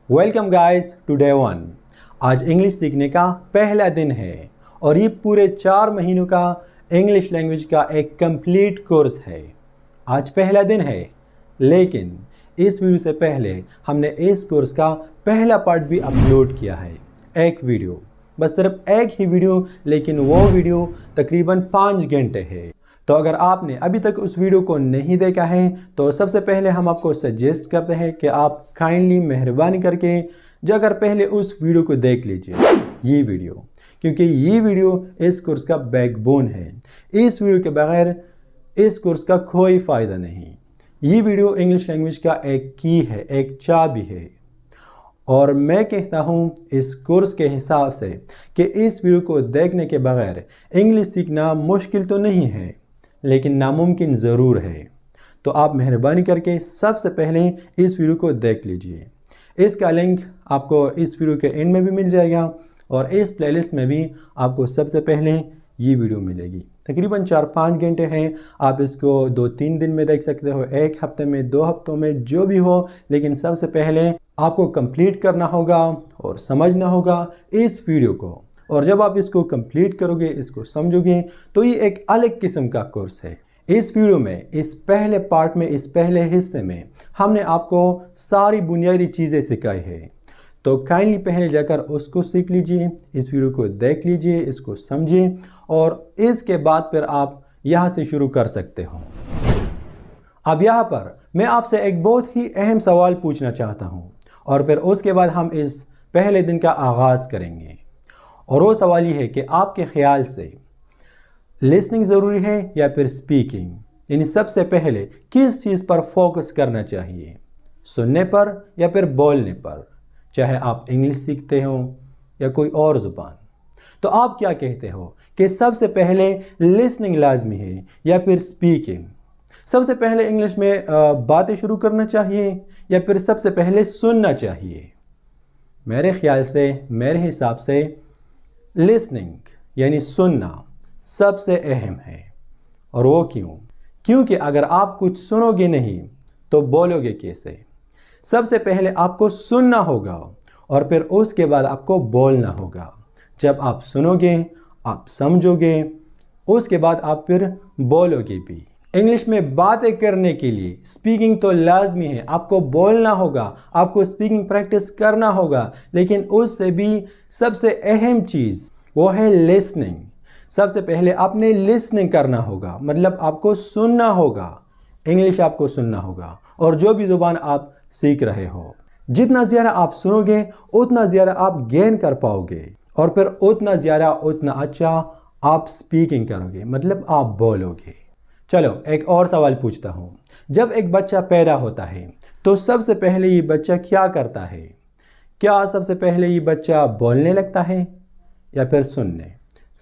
Welcome guys to day 1। आज English सीखने का पहला दिन है और ये पूरे 4 महीनों का इंग्लिश लैंग्वेज का एक कंप्लीट कोर्स है। आज पहला दिन है, लेकिन इस वीडियो से पहले हमने इस कोर्स का पहला पार्ट भी अपलोड किया है। एक वीडियो, बस सिर्फ एक ही वीडियो, लेकिन वो वीडियो तकरीबन 5 घंटे है। तो अगर आपने अभी तक उस वीडियो को नहीं देखा है तो सबसे पहले हम आपको सजेस्ट करते हैं कि आप काइंडली मेहरबानी करके जाकर पहले उस वीडियो को देख लीजिए, ये वीडियो, क्योंकि ये वीडियो इस कोर्स का बैकबोन है। इस वीडियो के बगैर इस कोर्स का कोई फ़ायदा नहीं। ये वीडियो इंग्लिश लैंग्वेज का एक की है, एक चाबी है। और मैं कहता हूँ इस कोर्स के हिसाब से कि इस वीडियो को देखने के बगैर इंग्लिश सीखना मुश्किल तो नहीं है, लेकिन नामुमकिन ज़रूर है। तो आप मेहरबानी करके सबसे पहले इस वीडियो को देख लीजिए। इसका लिंक आपको इस वीडियो के एंड में भी मिल जाएगा और इस प्लेलिस्ट में भी आपको सबसे पहले ये वीडियो मिलेगी। तकरीबन 4-5 घंटे हैं। आप इसको 2-3 दिन में देख सकते हो, 1 हफ्ते में, 2 हफ्तों में, जो भी हो, लेकिन सबसे पहले आपको कंप्लीट करना होगा और समझना होगा इस वीडियो को। और जब आप इसको कंप्लीट करोगे, इसको समझोगे, तो ये एक अलग किस्म का कोर्स है। इस वीडियो में, इस पहले पार्ट में, इस पहले हिस्से में हमने आपको सारी बुनियादी चीज़ें सिखाई है। तो काइंडली पहले जाकर उसको सीख लीजिए, इस वीडियो को देख लीजिए, इसको समझिए और इसके बाद फिर आप यहाँ से शुरू कर सकते हो। अब यहाँ पर मैं आपसे एक बहुत ही अहम सवाल पूछना चाहता हूँ और फिर उसके बाद हम इस पहले दिन का आगाज़ करेंगे। और वो सवाल ये है कि आपके ख्याल से लिसनिंग ज़रूरी है या फिर स्पीकिंग? यानी सबसे पहले किस चीज़ पर फोकस करना चाहिए, सुनने पर या फिर बोलने पर, चाहे आप इंग्लिश सीखते हो या कोई और ज़ुबान। तो आप क्या कहते हो कि सबसे पहले लिसनिंग लाजमी है या फिर स्पीकिंग? सबसे पहले इंग्लिश में बातें शुरू करना चाहिए या फिर सबसे पहले सुनना चाहिए? मेरे ख्याल से, मेरे हिसाब से लिसनिंग यानी सुनना सबसे अहम है। और वो क्यों? क्योंकि अगर आप कुछ सुनोगे नहीं तो बोलोगे कैसे? सबसे पहले आपको सुनना होगा और फिर उसके बाद आपको बोलना होगा। जब आप सुनोगे, आप समझोगे, उसके बाद आप फिर बोलोगे भी। इंग्लिश में बातें करने के लिए स्पीकिंग तो लाजमी है, आपको बोलना होगा, आपको स्पीकिंग प्रैक्टिस करना होगा, लेकिन उससे भी सबसे अहम चीज़ वो है लिसनिंग। सबसे पहले आपने लिसनिंग करना होगा, मतलब आपको सुनना होगा। इंग्लिश आपको सुनना होगा और जो भी ज़ुबान आप सीख रहे हो, जितना ज़्यादा आप सुनोगे उतना ज़्यादा आप गेन कर पाओगे और फिर उतना ज़्यादा, उतना अच्छा आप स्पीकिंग करोगे, मतलब आप बोलोगे। चलो एक और सवाल पूछता हूँ। जब एक बच्चा पैदा होता है तो सबसे पहले ये बच्चा क्या करता है? क्या सबसे पहले ये बच्चा बोलने लगता है या फिर सुनने?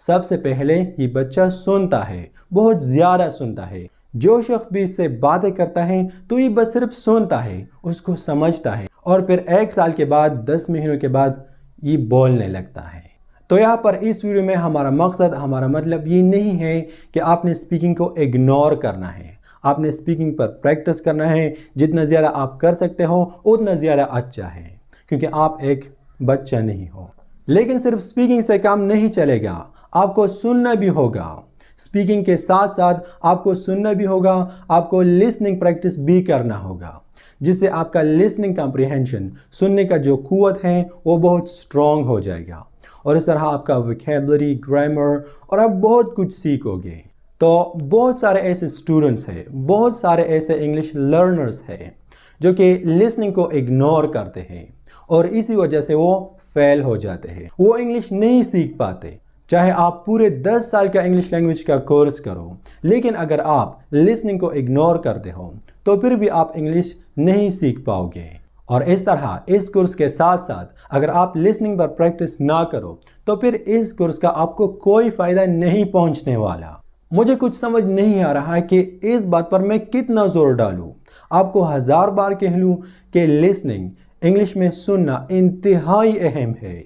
सबसे पहले ये बच्चा सुनता है, बहुत ज़्यादा सुनता है। जो शख्स भी इससे बातें करता है तो ये बस सिर्फ सुनता है, उसको समझता है और फिर 1 साल के बाद, 10 महीनों के बाद ये बोलने लगता है। तो यहाँ पर इस वीडियो में हमारा मकसद, हमारा मतलब ये नहीं है कि आपने स्पीकिंग को इग्नोर करना है। आपने स्पीकिंग पर प्रैक्टिस करना है। जितना ज़्यादा आप कर सकते हो उतना ज़्यादा अच्छा है, क्योंकि आप एक बच्चा नहीं हो। लेकिन सिर्फ स्पीकिंग से काम नहीं चलेगा, आपको सुनना भी होगा। स्पीकिंग के साथ साथ आपको सुनना भी होगा, आपको लिसनिंग प्रैक्टिस भी करना होगा, जिससे आपका लिसनिंग कॉम्प्रिहेंशन, सुनने का जो कुव्वत है वो बहुत स्ट्रॉन्ग हो जाएगा और इस तरह आपका वोकैबुलरी, ग्रामर और आप बहुत कुछ सीखोगे। तो बहुत सारे ऐसे स्टूडेंट्स हैं, बहुत सारे ऐसे इंग्लिश लर्नर्स हैं जो कि लिसनिंग को इग्नोर करते हैं और इसी वजह से वो फेल हो जाते हैं, वो इंग्लिश नहीं सीख पाते। चाहे आप पूरे 10 साल का इंग्लिश लैंग्वेज का कोर्स करो, लेकिन अगर आप लिसनिंग को इग्नोर करते हो तो फिर भी आप इंग्लिश नहीं सीख पाओगे। और इस तरह इस कोर्स के साथ साथ अगर आप लिसनिंग पर प्रैक्टिस ना करो तो फिर इस कोर्स का आपको कोई फ़ायदा नहीं पहुंचने वाला। मुझे कुछ समझ नहीं आ रहा है कि इस बात पर मैं कितना ज़ोर डालूं। आपको 1000 बार कह लूँ कि लिसनिंग, इंग्लिश में सुनना इंतहाई अहम है।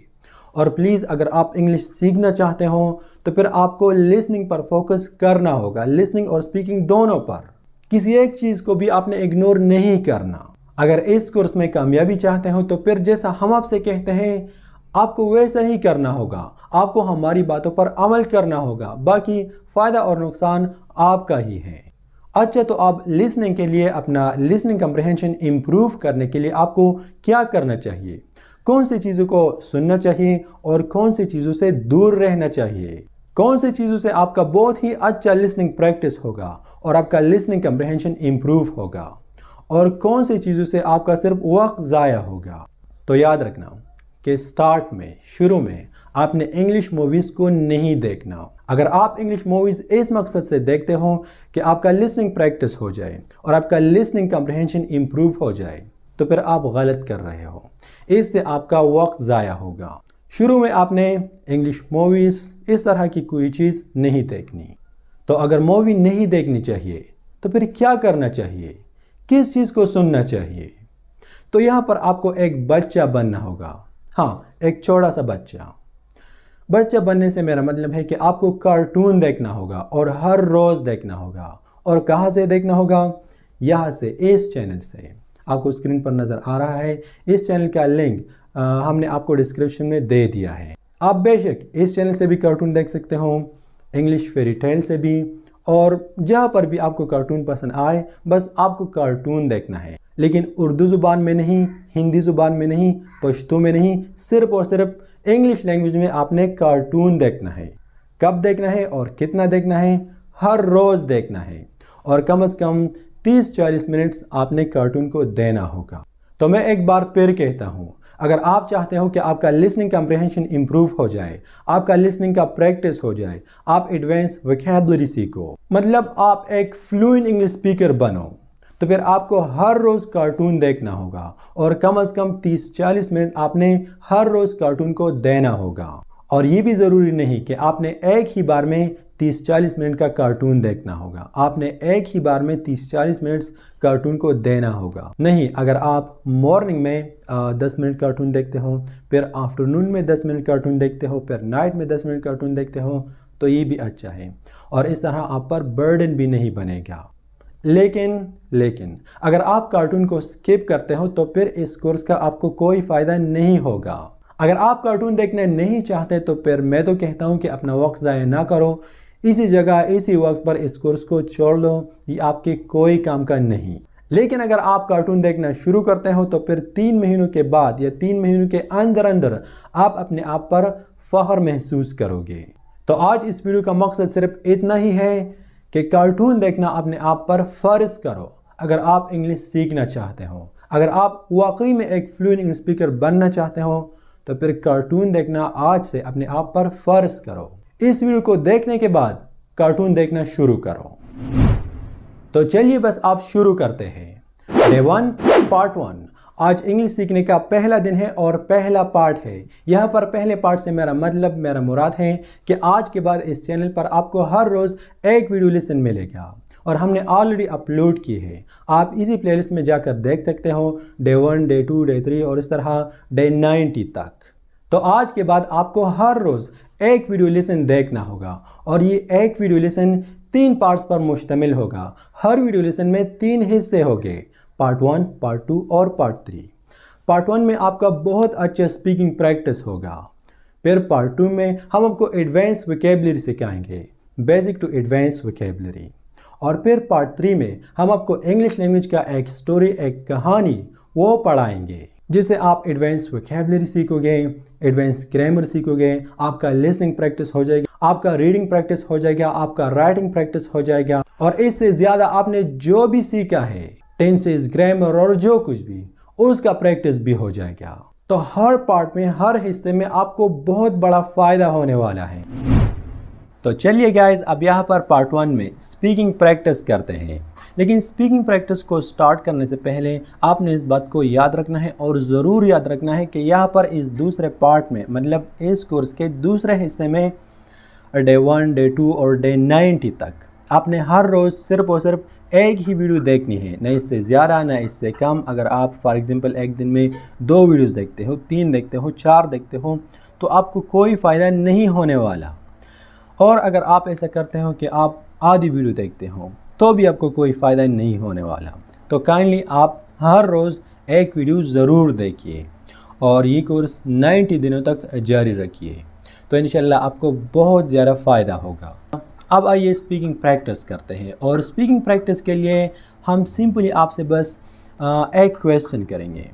और प्लीज़ अगर आप इंग्लिश सीखना चाहते हो तो फिर आपको लिसनिंग पर फोकस करना होगा, लिसनिंग और स्पीकिंग दोनों पर। किसी एक चीज़ को भी आपने इग्नोर नहीं करना। अगर इस कोर्स में कामयाबी चाहते हो तो फिर जैसा हम आपसे कहते हैं आपको वैसा ही करना होगा, आपको हमारी बातों पर अमल करना होगा, बाकी फ़ायदा और नुकसान आपका ही है। अच्छा, तो आप लिसनिंग के लिए, अपना लिसनिंग कम्प्रहेंशन इम्प्रूव करने के लिए आपको क्या करना चाहिए, कौन सी चीज़ों को सुनना चाहिए और कौन सी चीज़ों से दूर रहना चाहिए, कौन सी चीज़ों से आपका बहुत ही अच्छा लिसनिंग प्रैक्टिस होगा और आपका लिसनिंग कम्प्रहेंशन इम्प्रूव होगा, और कौन सी चीज़ों से आपका सिर्फ वक्त ज़ाया होगा। तो याद रखना कि स्टार्ट में, शुरू में आपने इंग्लिश मूवीज़ को नहीं देखना। अगर आप इंग्लिश मूवीज़ इस मकसद से देखते हो कि आपका लिसनिंग प्रैक्टिस हो जाए और आपका लिसनिंग कम्प्रहेंशन इम्प्रूव हो जाए, तो फिर आप गलत कर रहे हो, इससे आपका वक्त ज़ाया होगा। शुरू में आपने इंग्लिश मूवीज़ इस तरह की कोई चीज़ नहीं देखनी। तो अगर मूवी नहीं देखनी चाहिए तो फिर क्या करना चाहिए, किस चीज़ को सुनना चाहिए? तो यहाँ पर आपको एक बच्चा बनना होगा। हाँ, एक छोटा सा बच्चा बनने से मेरा मतलब है कि आपको कार्टून देखना होगा और हर रोज़ देखना होगा। और कहाँ से देखना होगा? यहाँ से, इस चैनल से। आपको स्क्रीन पर नज़र आ रहा है, इस चैनल का लिंक हमने आपको डिस्क्रिप्शन में दे दिया है। आप बेशक इस चैनल से भी कार्टून देख सकते हो, इंग्लिश फेरी टेल से भी, और जहाँ पर भी आपको कार्टून पसंद आए, बस आपको कार्टून देखना है। लेकिन उर्दू ज़ुबान में नहीं, हिंदी ज़ुबान में नहीं, पश्तो में नहीं, सिर्फ़ और सिर्फ इंग्लिश लैंग्वेज में आपने कार्टून देखना है। कब देखना है और कितना देखना है? हर रोज़ देखना है, और कम से कम 30-40 मिनट्स आपने कार्टून को देना होगा। तो मैं एक बार फिर कहता हूँ, अगर आप चाहते हो कि आपका लिसनिंग कम्प्रहेंशन इम्प्रूव हो जाए, आपका लिसनिंग का प्रैक्टिस हो जाए, आप एडवांस वोकैबुलरी सीखो, मतलब आप एक फ्लुएंट इंग्लिश स्पीकर बनो, तो फिर आपको हर रोज़ कार्टून देखना होगा, और कम से कम 30-40 मिनट आपने हर रोज़ कार्टून को देना होगा। और ये भी ज़रूरी नहीं कि आपने एक ही बार में 30-40 मिनट का कार्टून देखना होगा, आपने एक ही बार में 30-40 मिनट्स कार्टून को देना होगा। नहीं, अगर आप मॉर्निंग में 10 मिनट कार्टून देखते हो, फिर आफ्टरनून में 10 मिनट कार्टून देखते हो, फिर नाइट में 10 मिनट कार्टून देखते हो, तो ये भी अच्छा है, और इस तरह आप पर बर्डन भी नहीं बनेगा। लेकिन अगर आप कार्टून को स्किप करते हो तो फिर इस कोर्स का आपको कोई फ़ायदा नहीं होगा। अगर आप कार्टून देखने नहीं चाहते तो फिर मैं तो कहता हूँ कि अपना वक्त ज़ाया ना करो, इसी जगह इसी वक्त पर इस कोर्स को छोड़ लो, ये आपके कोई काम का नहीं। लेकिन अगर आप कार्टून देखना शुरू करते हो तो फिर 3 महीनों के बाद या 3 महीनों के अंदर अंदर आप अपने आप पर फ़ख्र महसूस करोगे। तो आज इस वीडियो का मकसद सिर्फ इतना ही है कि कार्टून देखना अपने आप पर फ़र्ज़ करो। अगर आप इंग्लिश सीखना चाहते हो, अगर आप वाकई में एक फ्लुएंट इंग्लिश स्पीकर बनना चाहते हो, तो फिर कार्टून देखना आज से अपने आप पर फ़र्ज़ करो। इस वीडियो को देखने के बाद कार्टून देखना शुरू करो। तो चलिए बस आप शुरू करते हैं। Day 1 part 1। आज इंग्लिश सीखने का पहला दिन है और पहला पार्ट है। यहाँ पर पहले पार्ट से मेरा मुराद है कि आज के बाद इस चैनल पर आपको हर रोज़ एक वीडियो लेसन मिलेगा, और हमने ऑलरेडी अपलोड की है। आप इसी प्लेलिस्ट में जाकर देख सकते हो, डे 1, डे 2, डे 3 और इस तरह डे 90 तक। तो आज के बाद आपको हर रोज़ एक वीडियो लेसन देखना होगा, और ये एक वीडियो लेसन 3 पार्ट्स पर मुश्तमिल होगा। हर वीडियो लेसन में 3 हिस्से होंगे, पार्ट 1, पार्ट 2 और पार्ट 3। पार्ट 1 में आपका बहुत अच्छा स्पीकिंग प्रैक्टिस होगा। फिर पार्ट 2 में हम आपको एडवांस वोकैबुलरी सिखाएंगे, बेसिक टू एडवांस वोकैबुलरी। और फिर पार्ट 3 में हम आपको इंग्लिश लैंग्वेज का एक स्टोरी, एक कहानी वो पढ़ाएंगे, जिससे आप एडवांस वोकैबुलरी सीखोगे, एडवांस ग्रामर सीखोगे, आपका लिसनिंग प्रैक्टिस हो जाएगा, आपका रीडिंग प्रैक्टिस हो जाएगा, आपका राइटिंग प्रैक्टिस हो जाएगा, और इससे ज़्यादा आपने जो भी सीखा है, टेंसेस, ग्रामर और जो कुछ भी, उसका प्रैक्टिस भी हो जाएगा। तो हर पार्ट में, हर हिस्से में आपको बहुत बड़ा फ़ायदा होने वाला है। तो चलिए गाइस, अब यहाँ पर पार्ट 1 में स्पीकिंग प्रैक्टिस करते हैं। लेकिन स्पीकिंग प्रैक्टिस को स्टार्ट करने से पहले आपने इस बात को याद रखना है, और ज़रूर याद रखना है कि यहाँ पर इस दूसरे पार्ट में, मतलब इस कोर्स के दूसरे हिस्से में, डे 1, डे 2 और डे 90 तक आपने हर रोज़ सिर्फ और सिर्फ एक ही वीडियो देखनी है, न इससे ज़्यादा न इससे कम। अगर आप फॉर एग्ज़ाम्पल एक दिन में 2 वीडियोज़ देखते हो, 3 देखते हो, 4 देखते हो, तो आपको कोई फ़ायदा नहीं होने वाला। और अगर आप ऐसा करते हो कि आप आधी वीडियो देखते हो, तो भी आपको कोई फ़ायदा नहीं होने वाला। तो काइंडली आप हर रोज़ एक वीडियो ज़रूर देखिए और ये कोर्स 90 दिनों तक जारी रखिए, तो इंशाल्लाह आपको बहुत ज़्यादा फ़ायदा होगा। अब आइए स्पीकिंग प्रैक्टिस करते हैं, और स्पीकिंग प्रैक्टिस के लिए हम सिंपली आपसे बस एक क्वेश्चन करेंगे।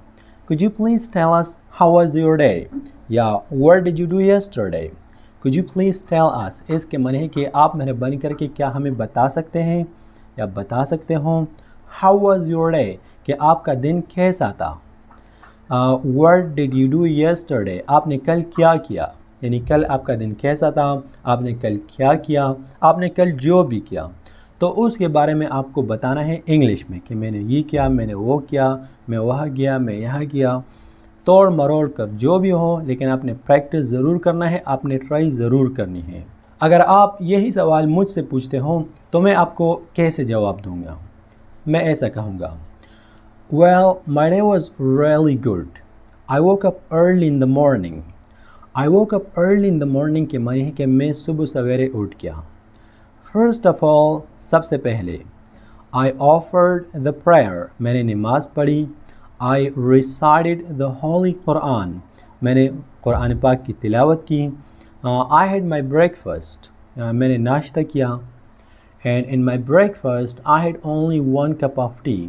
Could you please tell us how was your day, या what did you do yesterday. Could you please tell us, इसके माने है कि आप मेहरबानी करके क्या हमें बता सकते हैं या बता सकते हो हाउ वाज योर डे, कि आपका दिन कैसा था। What did you do yesterday, आपने कल क्या किया, यानी कल आपका दिन कैसा था, आपने कल क्या किया, आपने कल जो भी किया, तो उसके बारे में आपको बताना है इंग्लिश में कि मैंने ये किया, मैंने वो किया, मैं वहाँ गया, मैं यहाँ किया, तोड़ मरोड़ कर जो भी हो, लेकिन आपने प्रैक्टिस ज़रूर करना है, आपने ट्राई ज़रूर करनी है। अगर आप यही सवाल मुझसे पूछते हो तो मैं आपको कैसे जवाब दूंगा। मैं ऐसा कहूँगा, Well, my day was really good. I woke up early in the morning. I woke up early in the morning के माने है कि मैं सुबह सवेरे उठ गया। First of all, सबसे पहले I offered the prayer, मैंने नमाज पढ़ी। I recited the Holy Quran, मैंने कुरान पाक की तिलावत की। I had my breakfast, मैंने नाश्ता किया। And in my breakfast I had only 1 cup of tea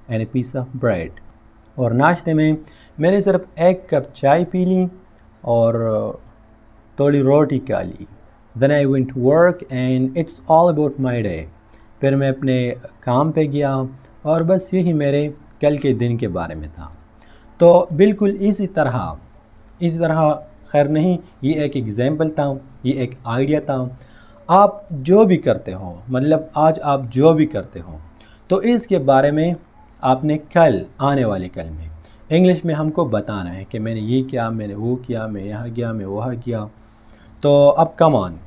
and a piece of bread, और नाश्ते में मैंने सिर्फ 1 कप चाय पी ली और थोड़ी रोटी खा ली। Then I went to work and it's all about my day, फिर मैं अपने काम पे गया और बस यही मेरे कल के दिन के बारे में था। तो बिल्कुल इसी तरह खैर नहीं, ये एक एग्ज़ाम्पल था, ये एक आइडिया था। आप जो भी करते हो, मतलब आज आप जो भी करते हो, तो इसके बारे में आपने कल, आने वाले कल में इंग्लिश में हमको बताना है कि मैंने ये किया, मैंने वो किया, मैं यहाँ गया, मैं वहाँ किया। तो अब कम ऑन,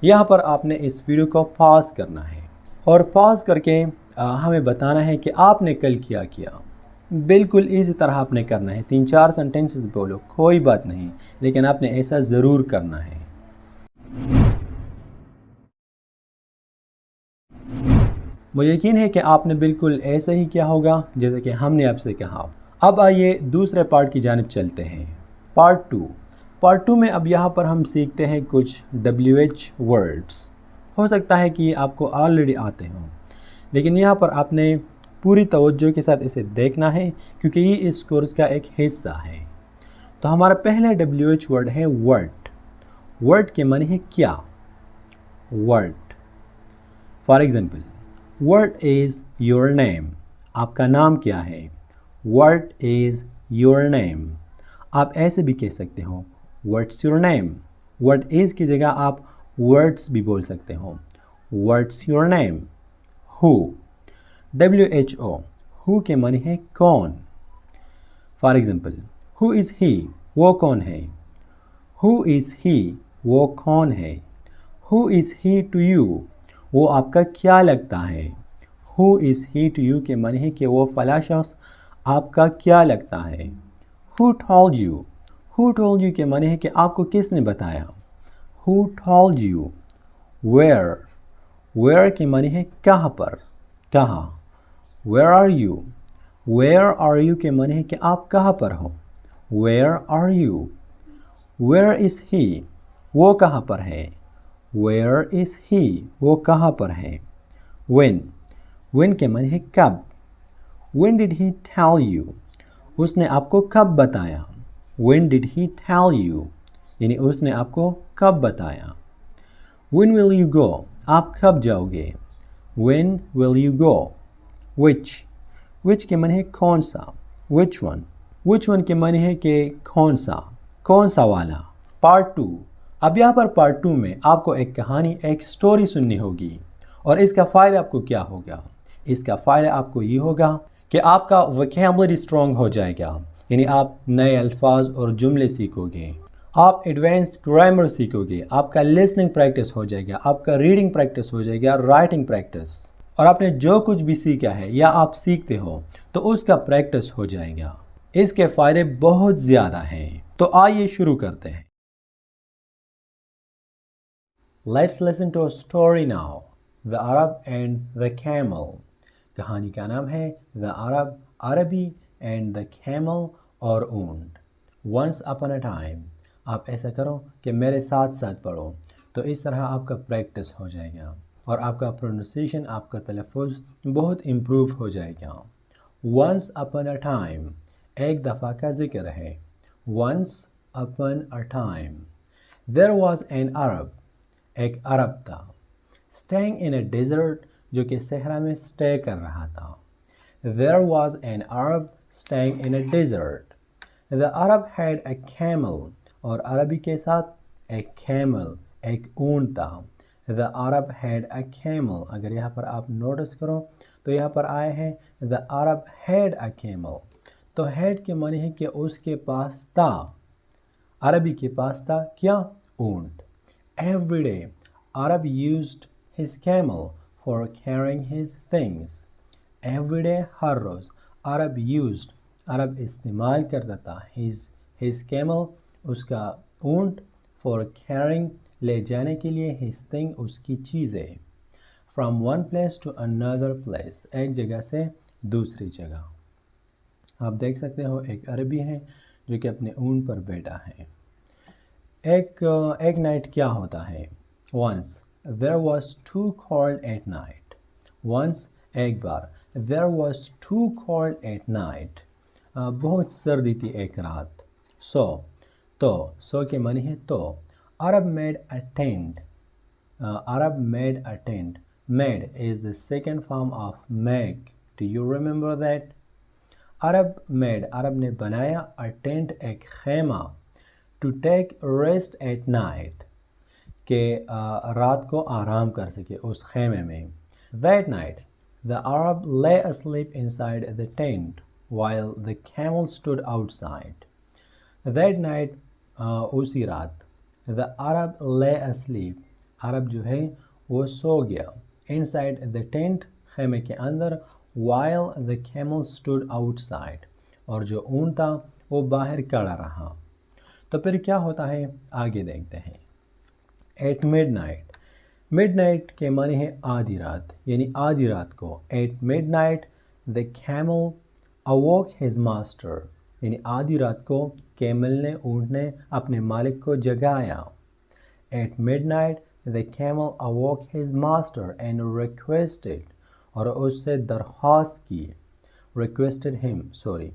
यहाँ पर आपने इस वीडियो को पॉज करना है और पॉज करके हमें बताना है कि आपने कल क्या किया। बिल्कुल इसी तरह आपने करना है। 3-4 सेंटेंसेस बोलो, कोई बात नहीं, लेकिन आपने ऐसा ज़रूर करना है। मुझे यकीन है कि आपने बिल्कुल ऐसा ही किया होगा जैसे कि हमने आपसे कहा। अब आइए दूसरे पार्ट की जानिब चलते हैं, पार्ट टू में अब यहाँ पर हम सीखते हैं कुछ WH वर्ड्स। हो सकता है कि आपको ऑलरेडी आते हों, लेकिन यहाँ पर आपने पूरी तवज्जो के साथ इसे देखना है क्योंकि ये इस कोर्स का एक हिस्सा है। तो हमारा पहला WH वर्ड है वर्ड। वर्ड के माने है क्या, word. For example, what is your name, आपका नाम क्या है। व्हाट इज़ योर नेम, आप ऐसे भी कह सकते हो what's your name. What is की जगह आप वर्ड्स भी बोल सकते हो, what's your name. Who, WHO, who के माने है कौन। For example, who is he, वो कौन है। हु इज़ ही, वो कौन है। Who is he to you, वो आपका क्या लगता है। Who is he to you के माने है कि वो फला शख्स आपका क्या लगता है। Who told you, who told you के माने है कि आपको किसने बताया। Who told you. Where, where के माने है कहाँ पर, कहाँ। Where are you, where are you के माने है कि आप कहाँ पर हो। Where are you. Where is he, वो कहाँ पर है। वेयर इज़ ही, वो कहाँ पर है। व्हेन, व्हेन के माने है कब। When did he tell you, उसने आपको कब बताया। When did he tell you, यानी उसने आपको कब बताया। व्हेन विल यू गो, आप कब जाओगे। When will you go. Which, which के माने है कौन सा, विच वन। विच वन के माने है कि कौन सा वाला। पार्ट टू, अब यहाँ पर पार्ट टू में आपको एक कहानी, एक स्टोरी सुननी होगी, और इसका फ़ायदा आपको क्या होगा। इसका फ़ायदा आपको ये होगा कि आपका वोकैबुलरी स्ट्रॉन्ग हो जाएगा, यानी आप नए अल्फाज और जुमले सीखोगे, आप एडवांस ग्रामर सीखोगे, आपका लिसनिंग प्रैक्टिस हो जाएगा, आपका रीडिंग प्रैक्टिस हो जाएगा, राइटिंग प्रैक्टिस, और आपने जो कुछ भी सीखा है या आप सीखते हो तो उसका प्रैक्टिस हो जाएगा। इसके फ़ायदे बहुत ज़्यादा हैं, तो आइए शुरू करते हैं। Let's listen to a story now, The Arab and the Camel। कहानी का नाम है द अरब अरबी एंड द कैमल और ऊंट। वंस अपॉन अ टाइम, आप ऐसा करो कि मेरे साथ साथ पढ़ो, तो इस तरह आपका प्रैक्टिस हो जाएगा और आपका प्रोनाउंसिएशन, आपका तलफ़ुज़ बहुत इम्प्रूव हो जाएगा। वंस अपॉन अ टाइम एक दफ़ा का ज़िक्र है। Once upon a time there was an Arab, एक अरब था। स्टेइंग इन अ डेजर्ट, जो कि सहरा में स्टे कर रहा था। There was an Arab staying in a desert. The Arab had a camel, और अरबी के साथ एक कैमल, एक ऊंट था। The Arab had a camel, अगर यहाँ पर आप नोटिस करो तो यहाँ पर आए हैं the Arab had a camel, तो हैड के माने है कि उसके पास था, अरबी के पास था क्या, ऊंट। Every day Arab used his camel for carrying his things. Every day हर रोज़, अरब यूज्ड, अरब इस्तेमाल करता था, हिज कैमल, उसका ऊंट, फॉर कैरिंग, ले जाने के लिए, हिज थिंग, उसकी चीज़ें, from one place to another place, एक जगह से दूसरी जगह। आप देख सकते हो एक अरबी है जो कि अपने ऊंट पर बैठा है। एक नाइट क्या होता है। Once there was too cold at night. Once एक बार, there was too cold at night, बहुत सर्दी थी एक रात। सो तो, सो के मानी है तो। Arab made a tent, Arab made a tent. Made is the second form of make. Do you remember that? Arab made, अरब ने बनाया, a tent, एक खेमा, to take rest at night, के रात को आराम कर सके उस खेमे में। That night, the Arab lay asleep inside the tent while the camel stood outside. That night, उसी रात, the Arab lay asleep, अरब जो है वो सो गया, inside the tent, खेमे के अंदर, while the camel stood outside, और जो ऊंट था वो बाहर खड़ा रहा। तो फिर क्या होता है आगे देखते हैं। एट मिडनाइट, मिडनाइट के माने है आधी रात, यानी आधी रात को। At midnight the camel awoke his master, यानी आधी रात को कैमल ने, ऊंट ने अपने मालिक को जगाया। At midnight the camel awoke his master and requested, और उससे दरख्वास्त की, requested him, sorry,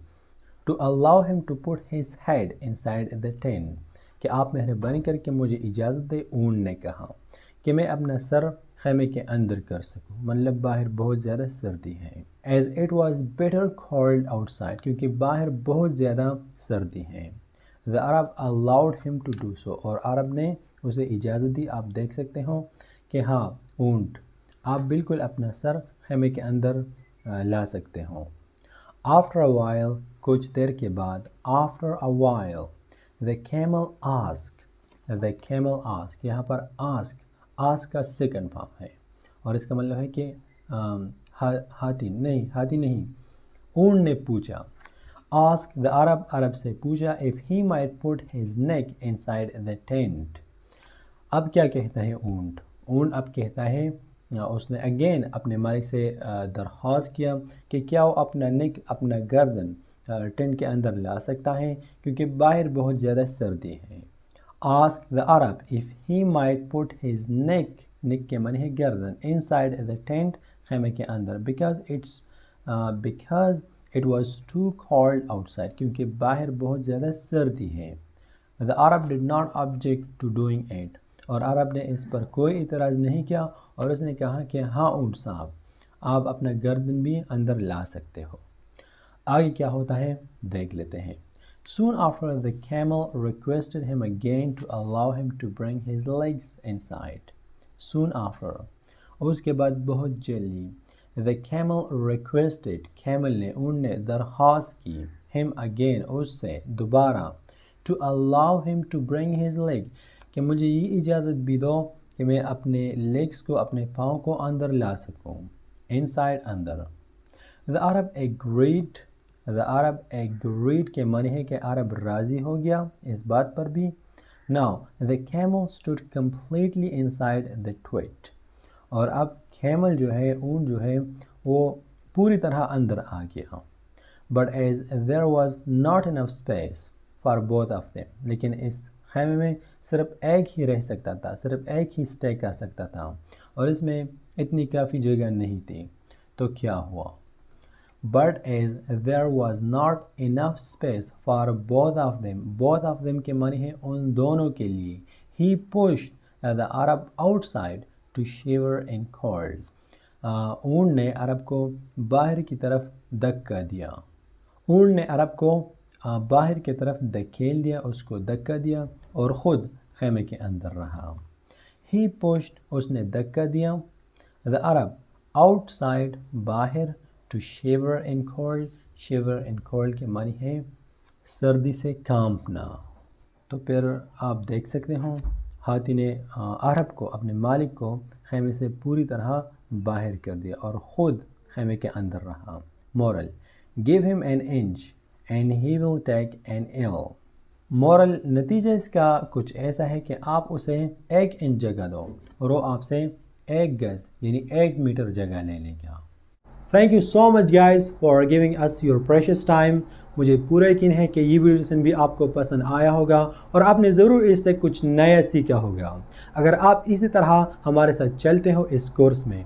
to allow him to put his head inside the tent, कि आप मेहरबानी करके मुझे इजाज़त दे, ऊंट ने कहा, कि मैं अपना सर खेमे के अंदर कर सकूं, मतलब बाहर बहुत ज़्यादा सर्दी है। As it was better cold outside, क्योंकि बाहर बहुत ज़्यादा सर्दी है। The Arab allowed him to do so, और अरब ने उसे इजाज़त दी। आप देख सकते हो कि हाँ, ऊंट, आप बिल्कुल अपना सर खेमे के अंदर ला सकते हो। आफ्टर अ वाइल, कुछ देर के बाद, after a while the camel ask, the camel ask, यहाँ पर आस्क, आस्क का सेकंड फॉर्म है, और इसका मतलब है कि हाथी नहीं, ऊंट ने पूछा। आस्क द अरब, अरब से पूछा, if he might put his neck inside the tent. अब क्या कहता है ऊंट, ऊंट अब कहता है, उसने अगेन अपने मालिक से दरख्वास्त किया कि क्या वो अपना नेक, अपना गर्दन टेंट के अंदर ला सकता है, क्योंकि बाहर बहुत ज़्यादा सर्दी है। Ask the Arab if he might put his neck, neck के माने है गर्दन, इनसाइड द टेंट, खेमे के अंदर, because it was too cold outside, क्योंकि बाहर बहुत ज़्यादा सर्दी है। The Arab did not object to doing it, और अरब ने इस पर कोई इतराज़ नहीं किया, और उसने कहा कि हाँ ऊंट साहब, आप अपना गर्दन भी अंदर ला सकते हो। आगे क्या होता है देख लेते हैं। Soon after the camel requested him again to allow him to bring his legs inside. Soon after, उसके बाद बहुत जल्दी, the camel requested, camel ने, ऊंट ने दरख्वास्त की, him again, उससे दोबारा, to allow him to bring his leg, कि मुझे ये इजाज़त भी दो कि मैं अपने लेग्स को, अपने पाँव को अंदर ला सकूं, इनसाइड, अंदर। The Arab agreed, the Arab agreed के माने है कि अरब राज़ी हो गया इस बात पर भी। Now the camel stood completely inside the tweet, और अब कैमल जो है, ऊंट जो है, वो पूरी तरह अंदर आ गया। But as there was not enough space for both of them, लेकिन इस खैमे में सिर्फ एक ही रह सकता था, सिर्फ एक ही स्टे कर सकता था और इसमें इतनी काफ़ी जगह नहीं थी। तो क्या हुआ? But as there was not enough space for both of them के मानी है उन दोनों के लिए। He pushed the Arab outside to shiver in cold. ऊँट ने अरब को बाहर की तरफ धक्का दिया। ऊँट ने अरब को बाहर की तरफ धकेल दिया, उसको धक्का दिया और ख़ुद खेमे के अंदर रहा। ही पुश्ड, उसने धक्का दिया, द अरब आउटसाइड, बाहर, to shiver in cold. Shiver in cold के मानी है सर्दी से कांपना। तो फिर आप देख सकते हो हाथी ने अरब को, अपने मालिक को खेमे से पूरी तरह बाहर कर दिया और ख़ुद खेमे के अंदर रहा। Moral, give him an inch and he will take an ell. Moral, नतीजा इसका कुछ ऐसा है कि आप उसे 1 इंच जगह दो और वो आपसे 1 गज यानी 1 मीटर जगह ले लेगा। Thank you so much guys for giving us your precious time. मुझे पूरा यकीन है कि ये वीडियो भी आपको पसंद आया होगा और आपने ज़रूर इससे कुछ नया सीखा होगा। अगर आप इसी तरह हमारे साथ चलते हो इस कोर्स में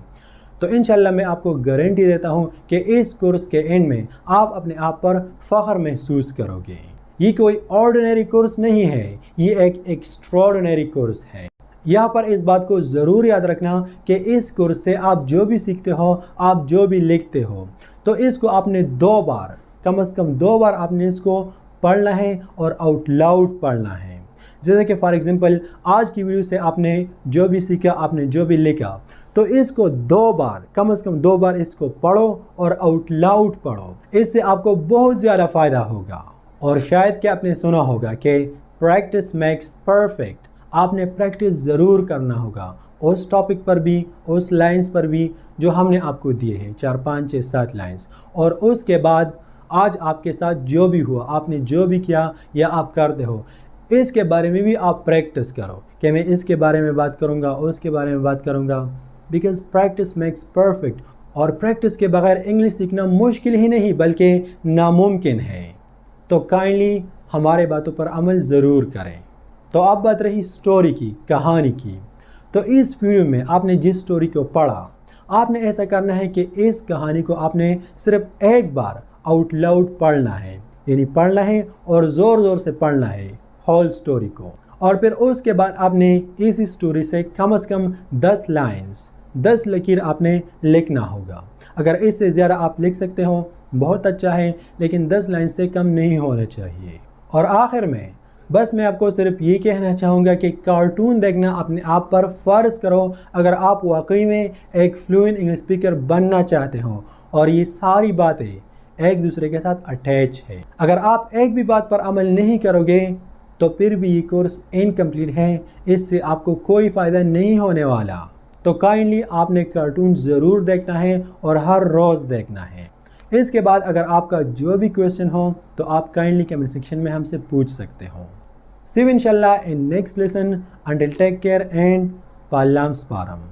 तो इंशाल्लाह मैं आपको गारंटी देता हूँ कि इस कोर्स के एंड में आप अपने आप पर फ़ख्र महसूस करोगे। ये कोई ऑर्डिनरी कोर्स नहीं है, ये एक एक्स्ट्राऑर्डिनरी कोर्स है। यहाँ पर इस बात को ज़रूर याद रखना कि इस कोर्स से आप जो भी सीखते हो, आप जो भी लिखते हो, तो इसको आपने 2 बार, कम से कम 2 बार आपने इसको पढ़ना है और आउट लाउड पढ़ना है। जैसे कि फॉर एग्ज़ाम्पल आज की वीडियो से आपने जो भी सीखा, आपने जो भी लिखा, तो इसको 2 बार, कम से कम 2 बार इसको पढ़ो और आउट लाउड पढ़ो। इससे आपको बहुत ज़्यादा फ़ायदा होगा। और शायद कि आपने सुना होगा कि प्रैक्टिस मेक्स परफेक्ट। आपने प्रैक्टिस ज़रूर करना होगा उस टॉपिक पर भी, उस लाइंस पर भी जो हमने आपको दिए हैं, 4, 5, 6, 7 लाइंस। और उसके बाद आज आपके साथ जो भी हुआ, आपने जो भी किया या आप करते हो, इसके बारे में भी आप प्रैक्टिस करो कि मैं इसके बारे में बात करूँगा, उसके बारे में बात करूँगा। Because practice makes perfect. और प्रैक्टिस के बगैर इंग्लिश सीखना मुश्किल ही नहीं बल्कि नामुमकिन है। तो काइंडली हमारे बातों पर अमल ज़रूर करें। तो अब बात रही स्टोरी की, कहानी की। तो इस वीडियो में आपने जिस स्टोरी को पढ़ा, आपने ऐसा करना है कि इस कहानी को आपने सिर्फ 1 बार आउट लाउड पढ़ना है, यानी पढ़ना है और ज़ोर ज़ोर से पढ़ना है होल स्टोरी को। और फिर उसके बाद आपने इस स्टोरी से कम 10 लाइन्स, 10 लकीर आपने लिखना होगा। अगर इससे ज़्यादा आप लिख सकते हो बहुत अच्छा है, लेकिन 10 लाइन से कम नहीं होना चाहिए। और आखिर में बस मैं आपको सिर्फ ये कहना चाहूँगा कि कार्टून देखना अपने आप पर फ़र्ज़ करो अगर आप वाकई में एक फ्लुएंट इंग्लिश स्पीकर बनना चाहते हो। और ये सारी बातें एक दूसरे के साथ अटैच है। अगर आप एक भी बात पर अमल नहीं करोगे तो फिर भी ये कोर्स इनकम्प्लीट है, इससे आपको कोई फ़ायदा नहीं होने वाला। तो काइंडली आपने कार्टून ज़रूर देखना है और हर रोज़ देखना है। इसके बाद अगर आपका जो भी क्वेश्चन हो तो आप काइंडली कमेंट सेक्शन में हमसे पूछ सकते हो। See you inshallah in next lesson. Until take care and Palam Sparam.